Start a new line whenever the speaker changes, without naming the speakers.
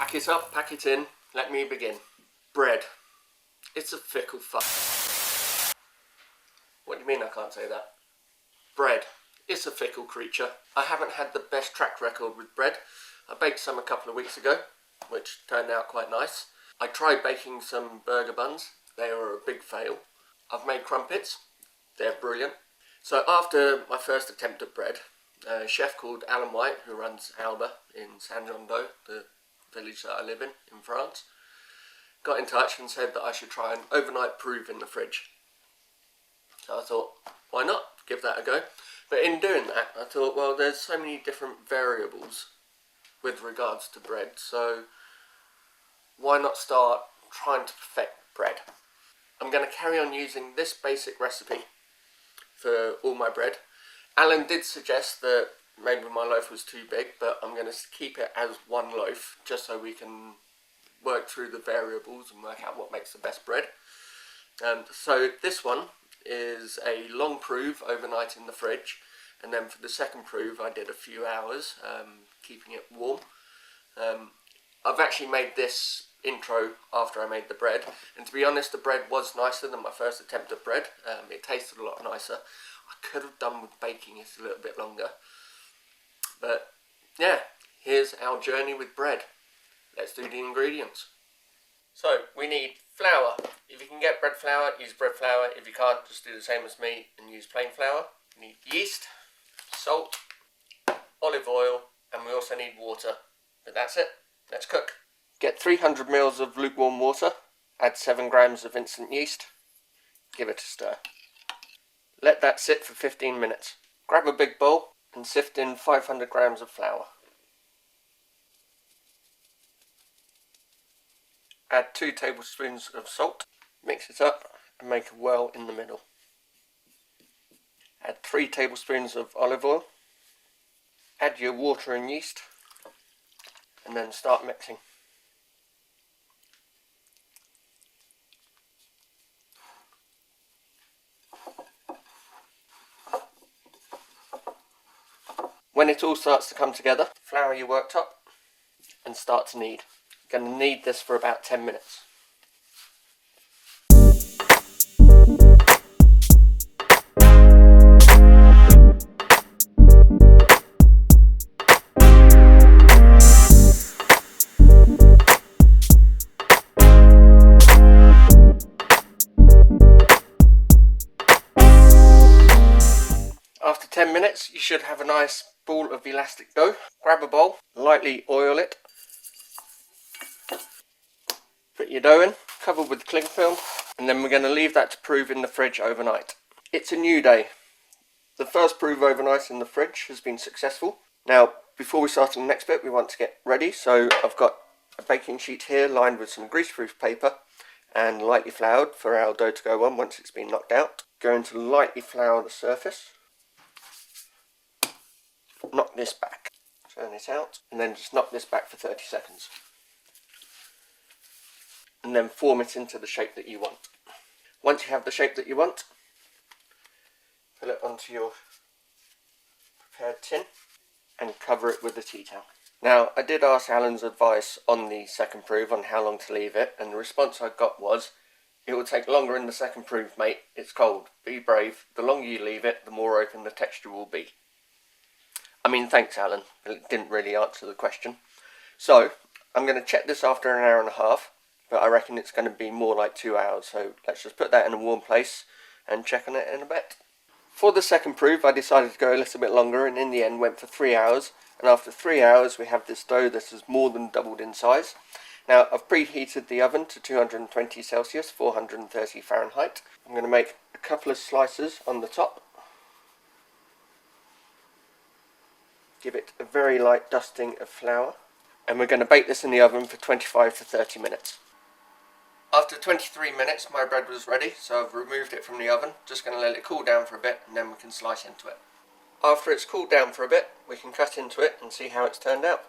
Pack it up, pack it in, let me begin. Bread. It's a fickle fuck. What do you mean I can't say that? Bread. It's a fickle creature. I haven't had the best track record with bread. I baked some a couple of weeks ago, which turned out quite nice. I tried baking some burger buns. They were a big fail. I've made crumpets. They're brilliant. So after my first attempt at bread, a chef called Alan White, who runs Alba in Saint-Jean-d'Eau, the village that I live in France, got in touch and said that I should try an overnight proof in the fridge. So I thought, why not? Give that a go. But in doing that, I thought, well, there's so many different variables with regards to bread, so why not start trying to perfect bread? I'm going to carry on using this basic recipe for all my bread. Alan did suggest that maybe my loaf was too big, but I'm going to keep it as one loaf just so we can work through the variables and work out what makes the best bread. So this one is a long proof overnight in the fridge, and then for the second proof I did a few hours keeping it warm. I've actually made this intro after I made the bread, and to be honest, the bread was nicer than my first attempt at bread. It tasted a lot nicer. I could have done with baking it a little bit longer, but yeah, here's our journey with bread. Let's do the ingredients. So we need flour. If you can get bread flour, use bread flour. If you can't, just do the same as me and use plain flour. We need yeast, salt, olive oil, and we also need water. But that's it. Let's cook. Get 300 ml of lukewarm water, add 7 grams of instant yeast, give it a stir. Let that sit for 15 minutes. Grab a big bowl and sift in 500 grams of flour. Add 2 tablespoons of salt, mix it up and make a whirl in the middle. Add 3 tablespoons of olive oil, add your water and yeast, and then start mixing. When it all starts to come together, flour your worktop and start to knead. You're going to knead this for about 10 minutes. After 10 minutes, you should have a nice ball of elastic dough. Grab a bowl, lightly oil it, put your dough in, cover with cling film, and then we're going to leave that to prove in the fridge overnight. It's a new day. The first prove overnight in the fridge has been successful. Now, before we start on the next bit, we want to get ready. So I've got a baking sheet here lined with some greaseproof paper and lightly floured for our dough to go on once it's been knocked out. Going to lightly flour the surface. Knock this back, turn it out, and then just knock this back for 30 seconds. And then form it into the shape that you want. Once you have the shape that you want, pull it onto your prepared tin and cover it with a tea towel. Now, I did ask Alan's advice on the second proof on how long to leave it, and the response I got was, it will take longer in the second proof, mate, it's cold, be brave, the longer you leave it, the more open the texture will be. I mean, thanks Alan, but it didn't really answer the question. So, I'm going to check this after an hour and a half, but I reckon it's going to be more like 2 hours, so let's just put that in a warm place and check on it in a bit. For the second proof, I decided to go a little bit longer, and in the end went for 3 hours, and after 3 hours we have this dough that has more than doubled in size. Now, I've preheated the oven to 220 Celsius, 430 Fahrenheit. I'm going to make a couple of slices on the top. Give it a very light dusting of flour, and we're going to bake this in the oven for 25 to 30 minutes. After 23 minutes my bread was ready, so I've removed it from the oven. Just going to let it cool down for a bit and then we can slice into it. After it's cooled down for a bit, we can cut into it and see how it's turned out.